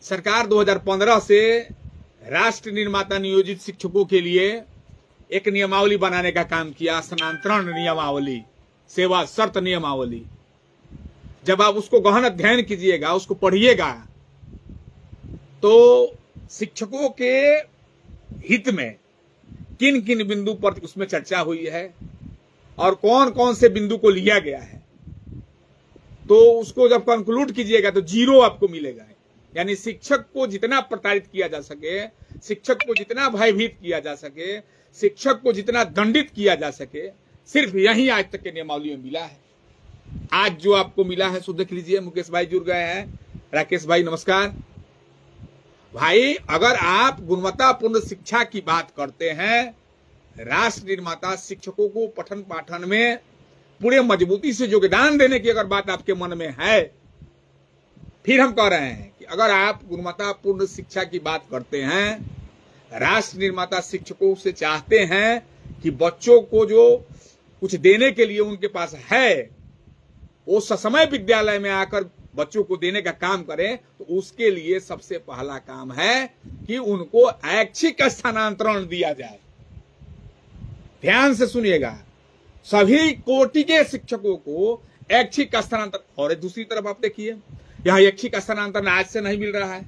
सरकार 2015 से राष्ट्र निर्माता नियोजित शिक्षकों के लिए एक नियमावली बनाने का काम किया, स्थानांतरण नियमावली, सेवा शर्त नियमावली। जब आप उसको गहन अध्ययन कीजिएगा, उसको पढ़िएगा, तो शिक्षकों के हित में किन किन बिंदु पर उसमें चर्चा हुई है और कौन कौन से बिंदु को लिया गया है, तो उसको जब कंक्लूड कीजिएगा तो 0 आपको मिलेगा। यानी शिक्षक को जितना प्रताड़ित किया जा सके, शिक्षक को जितना भयभीत किया जा सके, शिक्षक को जितना दंडित किया जा सके, सिर्फ यही आज तक के नियमावली में मिला है। आज जो आपको मिला है सो देख लीजिए। मुकेश भाई जुड़ गए हैं। राकेश भाई नमस्कार। भाई, अगर आप गुणवत्तापूर्ण शिक्षा की बात करते हैं, राष्ट्र निर्माता शिक्षकों को पठन पाठन में पूरे मजबूती से योगदान देने की अगर बात आपके मन में है, फिर हम कह रहे हैं कि अगर आप गुणवत्तापूर्ण शिक्षा की बात करते हैं, राष्ट्र निर्माता शिक्षकों से चाहते हैं कि बच्चों को जो कुछ देने के लिए उनके पास है वो ससमय विद्यालय में आकर बच्चों को देने का काम करें, तो उसके लिए सबसे पहला काम है कि उनको ऐच्छिक स्थानांतरण दिया जाए। ध्यान से सुनिएगा, सभी कोटि के शिक्षकों को ऐच्छिक स्थानांतरण। और दूसरी तरफ आप देखिए, यह ऐच्छिक स्थानांतरण आज से नहीं मिल रहा है।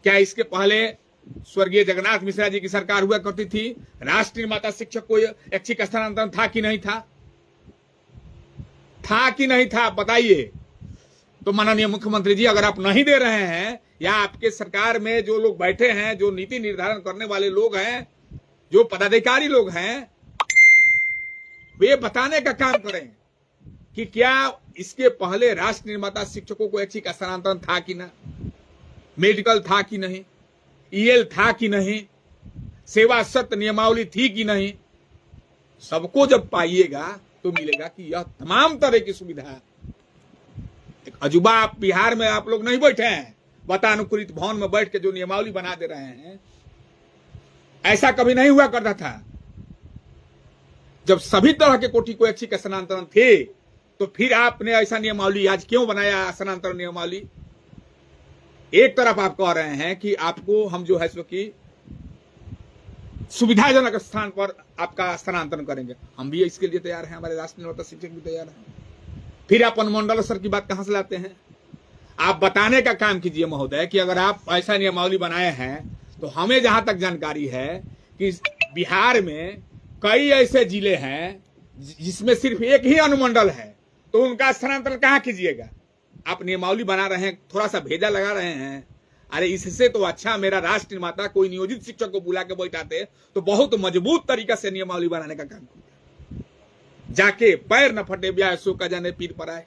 क्या इसके पहले स्वर्गीय जगन्नाथ मिश्रा जी की सरकार हुआ करती थी, राष्ट्र निर्माता शिक्षक को ऐच्छिक स्थानांतरण था कि नहीं था? था कि नहीं था, बताइए। तो माननीय मुख्यमंत्री जी, अगर आप नहीं दे रहे हैं, या आपके सरकार में जो लोग बैठे हैं, जो नीति निर्धारण करने वाले लोग हैं, जो पदाधिकारी लोग हैं, वे बताने का काम करें कि क्या इसके पहले राष्ट्र निर्माता शिक्षकों को ऐच्छिक स्थानांतरण था कि ना, मेडिकल था कि नहीं, ईएल था कि नहीं, सेवा शर्त नियमावली थी कि नहीं। सबको जब पाइएगा तो मिलेगा कि यह तमाम तरह की सुविधा। एक अजूबा आप बिहार में आप लोग नहीं बैठे हैं, वातानुकूलित भवन में बैठ के जो नियमावली बना दे रहे हैं, ऐसा कभी नहीं हुआ करता था। जब सभी तरह के कोटि को ऐच्छिक स्थानांतरण थे, तो फिर आपने ऐसा नियमावली आज क्यों बनाया, स्थानांतरण नियमावली? एक तरफ आप कह रहे हैं कि आपको हम जो है सो की सुविधाजनक स्थान पर आपका स्थानांतरण करेंगे, हम भी इसके लिए तैयार हैं, हमारे राष्ट्र निर्माता शिक्षक भी तैयार हैं। फिर आप अनुमंडल स्तर की बात कहां से लाते हैं? आप बताने का काम कीजिए महोदय कि अगर आप ऐसा नियमावली बनाए हैं, तो हमें जहां तक जानकारी है कि बिहार में कई ऐसे जिले हैं जिसमें सिर्फ एक ही अनुमंडल है, तो उनका स्थानांतरण कहां कीजिएगा? आप नियमावली बना रहे हैं, थोड़ा सा भेजा लगा रहे हैं। अरे इससे तो अच्छा मेरा राष्ट्र निर्माता कोई नियोजित शिक्षक को बुला के बैठाते तो बहुत मजबूत तरीके से नियमावली बनाने का काम किया। जाके पैर न फटे ब्याह सो का जाने पीर पर आए।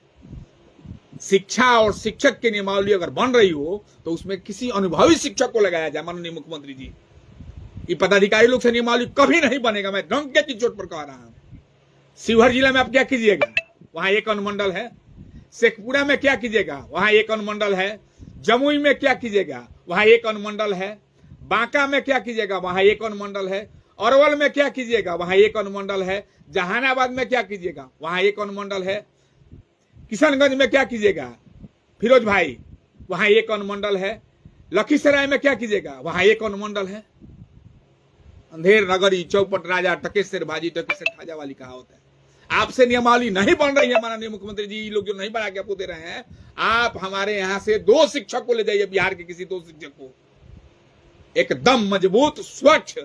शिक्षा और शिक्षक की नियमावली अगर बन रही हो तो उसमें किसी अनुभवी शिक्षक को लगाया जाए। माननीय मुख्यमंत्री जी, ये पदाधिकारी लोग से नियमावली कभी नहीं बनेगा, मैं डंके की चोट पर कह रहा हूं। शिवहर जिला में आप क्या कीजिएगा, वहां एक अनुमंडल है। शेखपुरा में क्या कीजिएगा, वहां एक अनुमंडल है। जमुई में क्या कीजिएगा, वहां एक अनुमंडल है। बांका में क्या कीजिएगा, वहां एक अनुमंडल है। अरवल में क्या कीजिएगा, वहां एक अनुमंडल है। जहानाबाद में क्या कीजिएगा, वहां एक अनुमंडल है। किशनगंज में क्या कीजिएगा फिरोज भाई, वहां एक अनुमंडल है। लखीसराय में क्या कीजिएगा, वहां एक अनुमंडल है। अंधेर नगरी चौपट राजा टकेसर भाजी टकेसर खाजा वाली कहावत है। आपसे नियमावली नहीं बन रही है माननीय मुख्यमंत्री जी, ये लोग जो नहीं बना के आपको दे रहे हैं, आप हमारे यहां से 2 शिक्षक को ले जाइए, बिहार के किसी 2 शिक्षक को। एकदम मजबूत स्वच्छ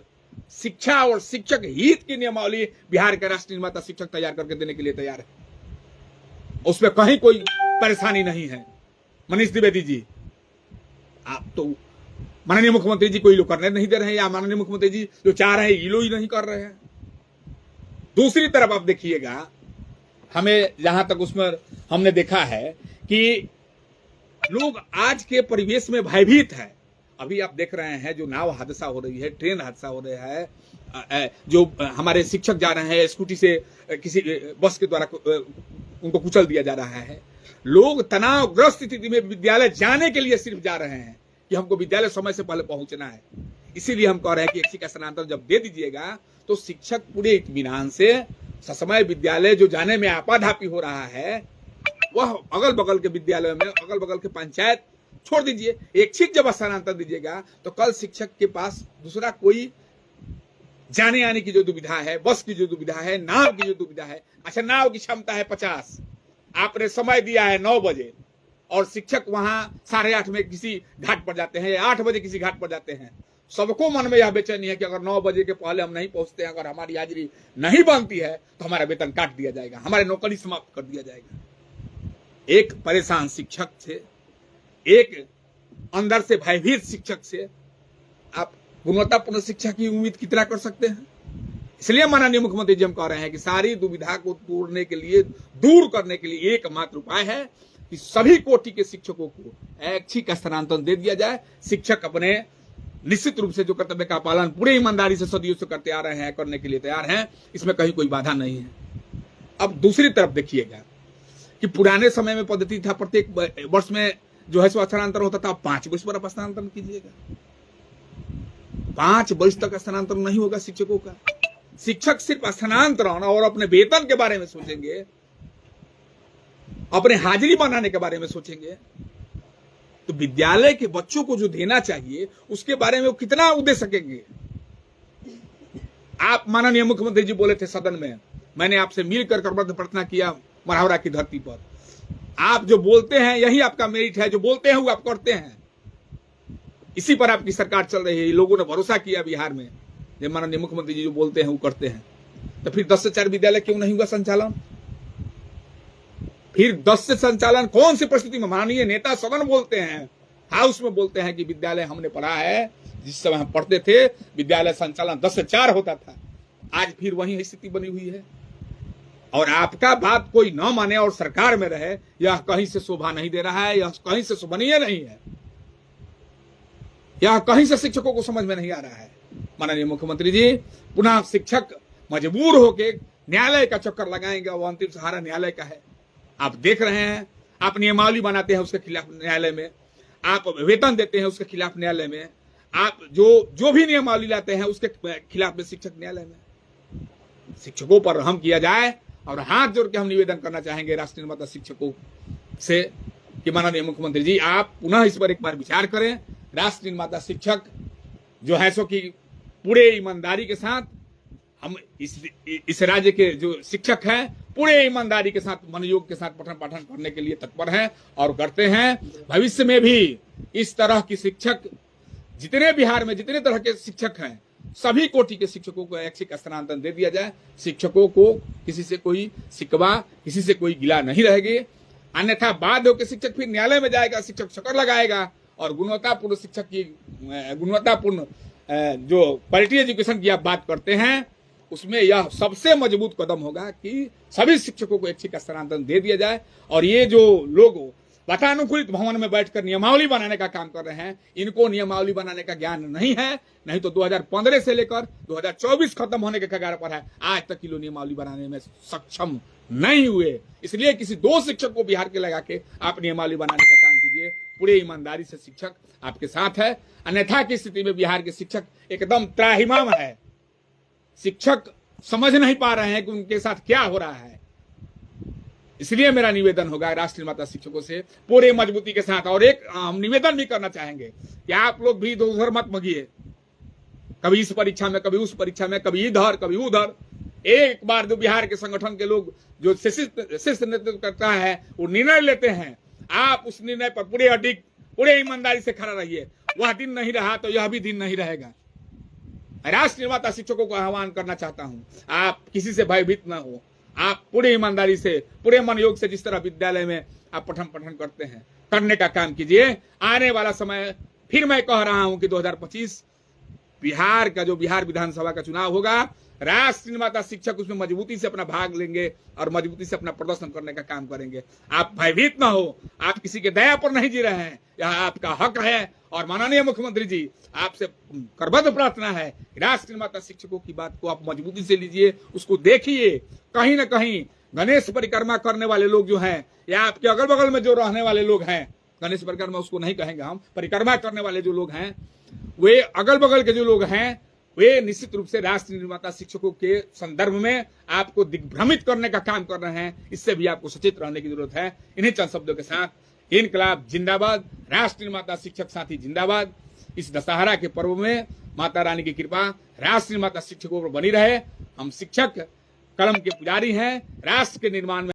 शिक्षा और शिक्षक हित की नियमावली बिहार के राष्ट्र निर्माता शिक्षक तैयार करके देने के लिए तैयार है। उसमें कहीं कोई परेशानी नहीं है। मनीष द्विवेदी जी, आप तो माननीय मुख्यमंत्री जी को ये लोग करने नहीं दे रहे हैं, या माननीय मुख्यमंत्री जी जो चाह रहे हैं ये लोग ही नहीं कर रहे हैं। दूसरी तरफ आप देखिएगा, हमें जहां तक उसमें हमने देखा है कि लोग आज के परिवेश में भयभीत है। अभी आप देख रहे हैं जो नाव हादसा हो रही है, ट्रेन हादसा हो रहा है, जो हमारे शिक्षक जा रहे हैं स्कूटी से किसी बस के द्वारा उनको कुचल दिया जा रहा है। लोग तनावग्रस्त स्थिति में विद्यालय जाने के लिए सिर्फ जा रहे हैं कि हमको विद्यालय समय से पहले पहुंचना है। इसीलिए हम कह रहे हैं कि ऐच्छिक स्थानांतरण जब दे दीजिएगा तो शिक्षक पूरे इत्मीनान से ससमय विद्यालय जो जाने में आपाधापी हो रहा है, वह अगल बगल के विद्यालयों में, अगल बगल के पंचायत छोड़ दीजिए। ऐच्छिक जब स्थानांतर दीजिएगा तो कल शिक्षक के पास दूसरा कोई जाने आने की जो दुविधा है, बस की जो दुविधा है, नाव की जो दुविधा है, अच्छा नाव की क्षमता है 50, आपने समय दिया है 9 बजे और शिक्षक वहां 8:30 में किसी घाट पर जाते हैं या 8 बजे किसी घाट पर जाते हैं, सबको मन में यह बेचैनी है कि अगर 9 बजे के पहले हम नहीं पहुंचते हैं, अगर हमारी हाजिरी नहीं बनती है तो हमारा वेतन काट दिया जाएगा, हमारी नौकरी समाप्त कर दिया जाएगा। एक परेशान शिक्षक से, एक अंदर से भयभीत शिक्षक से आप गुणवत्तापूर्ण शिक्षा की उम्मीद कितना कर सकते हैं? इसलिए माननीय मुख्यमंत्री जी हम कह रहे हैं कि सारी दुविधा को तोड़ने के लिए, दूर करने के लिए एकमात्र उपाय है कि सभी कोटि के शिक्षकों को ऐच्छिक स्थानांतरण दे दिया जाए। शिक्षक अपने निश्चित रूप से जो कर्तव्य का पालन पूरे ईमानदारी से सदियों से करते आ रहे हैं, करने के लिए तैयार हैं, इसमें कहीं कोई बाधा नहीं है। अब दूसरी तरफ देखिएगा कि पुराने समय में पद्धति था प्रत्येक वर्ष में जो है स्थानांतरण होता था, 5 वर्ष पर आप स्थानांतरण कीजिएगा। 5 वर्ष तक स्थानांतरण नहीं होगा शिक्षकों का। शिक्षक सिर्फ स्थानांतरण और अपने वेतन के बारे में सोचेंगे, अपने हाजिरी बनाने के बारे में सोचेंगे, तो विद्यालय के बच्चों को जो देना चाहिए उसके बारे में वो कितना दे सकेंगे? आप माननीय मुख्यमंत्री जी बोले थे सदन में, मैंने आपसे मिलकर करबद्ध प्रार्थना किया मढ़ौरा की धरती पर, आप जो बोलते हैं यही आपका मेरिट है, जो बोलते हैं वो आप करते हैं, इसी पर आपकी सरकार चल रही है। लोगों ने भरोसा किया बिहार में, जो माननीय मुख्यमंत्री जी जो बोलते हैं वो करते हैं। तो फिर 10 से 4 विद्यालय क्यों नहीं हुआ संचालन? फिर 10 से संचालन कौन सी परिस्थिति में? माननीय नेता सदन बोलते हैं, हाउस में बोलते हैं कि विद्यालय हमने पढ़ा है, जिस समय हम पढ़ते थे विद्यालय संचालन 10 से 4 होता था। आज फिर वही स्थिति बनी हुई है और आपका बात कोई न माने और सरकार में रहे, यह कहीं से शोभा नहीं दे रहा है, यह कहीं से शोभनीय नहीं है, यह कहीं से शिक्षकों को समझ में नहीं आ रहा है। माननीय मुख्यमंत्री जी, पुनः शिक्षक मजबूर होकर न्यायालय का चक्कर लगाएंगे, वो अंतिम सहारा न्यायालय का है। आप देख रहे हैं, आप नियमावली बनाते हैं उसके खिलाफ न्यायालय में, आप वेतन देते हैं उसके खिलाफ न्यायालय में, आप जो भी नियमावली लाते हैं उसके खिलाफ में शिक्षक न्यायालय में। शिक्षकों पर रहम किया जाए और हाथ जोड़ के हम निवेदन करना चाहेंगे राष्ट्रीय निर्माता शिक्षकों से कि माननीय मुख्यमंत्री जी आप पुनः इस पर एक बार विचार करें। राष्ट्रीय निर्माता शिक्षक जो है सो कि पूरे ईमानदारी के साथ हम इस राज्य के जो शिक्षक हैं पूरे ईमानदारी के साथ, मनोयोग के साथ पठन पाठन करने के लिए तत्पर हैं और करते हैं। भविष्य में भी इस तरह की शिक्षक, जितने बिहार में जितने तरह के शिक्षक हैं, सभी कोटि के शिक्षकों को ऐच्छिक स्थानांतरण दे दिया जाए। शिक्षकों को किसी से कोई शिकवा, किसी से कोई गिला नहीं रहेगी, अन्यथा बाध्य होकर शिक्षक फिर न्यायालय में जाएगा, शिक्षक चक्कर लगाएगा और गुणवत्तापूर्ण शिक्षक की, गुणवत्तापूर्ण जो क्वालिटी एजुकेशन की आप बात करते हैं, उसमें यह सबसे मजबूत कदम होगा कि सभी शिक्षकों को ऐच्छिक स्थानांतरण दे दिया जाए। और ये जो लोग वातानुकूलित भवन में बैठकर नियमावली बनाने का काम कर रहे हैं, इनको नियमावली बनाने का ज्ञान नहीं है, नहीं तो 2015 से लेकर 2024 खत्म होने के कगार पर है, आज तक ये लोग नियमावली बनाने में सक्षम नहीं हुए। इसलिए किसी 2 शिक्षक को बिहार के लगा के आप नियमावली बनाने का काम कीजिए। पूरे ईमानदारी से शिक्षक आपके साथ है, अन्यथा की स्थिति में बिहार के शिक्षक एकदम त्राहिमाम है। शिक्षक समझ नहीं पा रहे हैं कि उनके साथ क्या हो रहा है। इसलिए मेरा निवेदन होगा राष्ट्रीय निर्माता शिक्षकों से पूरे मजबूती के साथ, और एक हम निवेदन भी करना चाहेंगे कि आप लोग भी इधर उधर मत भागिए, कभी इस परीक्षा में, कभी उस परीक्षा में, कभी इधर कभी उधर। एक बार जो बिहार के संगठन के लोग जो शिष्ट नेतृत्व करता है वो निर्णय लेते हैं, आप उस निर्णय पर पूरे अडिग, पूरे ईमानदारी से खड़ा रहिए। वह दिन नहीं रहा तो यह भी दिन नहीं रहेगा। राष्ट्रीय निर्माता शिक्षकों को आह्वान करना चाहता हूं, आप किसी से भयभीत न हो, आप पूरे ईमानदारी से, पूरे मनोयोग से जिस तरह विद्यालय में आप पठन पाठन करते हैं, करने का काम कीजिए। आने वाला समय फिर मैं कह रहा हूं कि 2025 बिहार का जो बिहार विधानसभा का चुनाव होगा, राष्ट्रीय निर्माता शिक्षक उसमें मजबूती से अपना भाग लेंगे और मजबूती से अपना प्रदर्शन करने का काम करेंगे। आप भयभीत ना हो, आप किसी के दया पर नहीं जी रहे हैं, यह आपका हक है। और माननीय मुख्यमंत्री जी, आपसे करबद्ध प्रार्थना है, राष्ट्रीय निर्माता शिक्षकों की बात को आप मजबूती से लीजिए, उसको देखिए। कहीं ना कहीं गणेश परिक्रमा करने वाले लोग जो हैं, या आपके अगल बगल में जो रहने वाले लोग हैं, गणेश परिक्रमा उसको नहीं कहेंगे हम, परिक्रमा करने वाले जो लोग हैं, वे अगल बगल के जो लोग हैं, वे निश्चित रूप से राष्ट्रीय निर्माता शिक्षकों के संदर्भ में आपको दिग्भ्रमित करने का काम कर रहे हैं। इससे भी आपको सचेत रहने की जरूरत है। इन्हीं चंद शब्दों के साथ इनकलाब जिंदाबाद, राष्ट्र निर्माता शिक्षक साथी जिंदाबाद। इस दशहरा के पर्व में माता रानी की कृपा राष्ट्र निर्माता शिक्षकों पर बनी रहे। हम शिक्षक कलम के पुजारी हैं, राष्ट्र के निर्माण में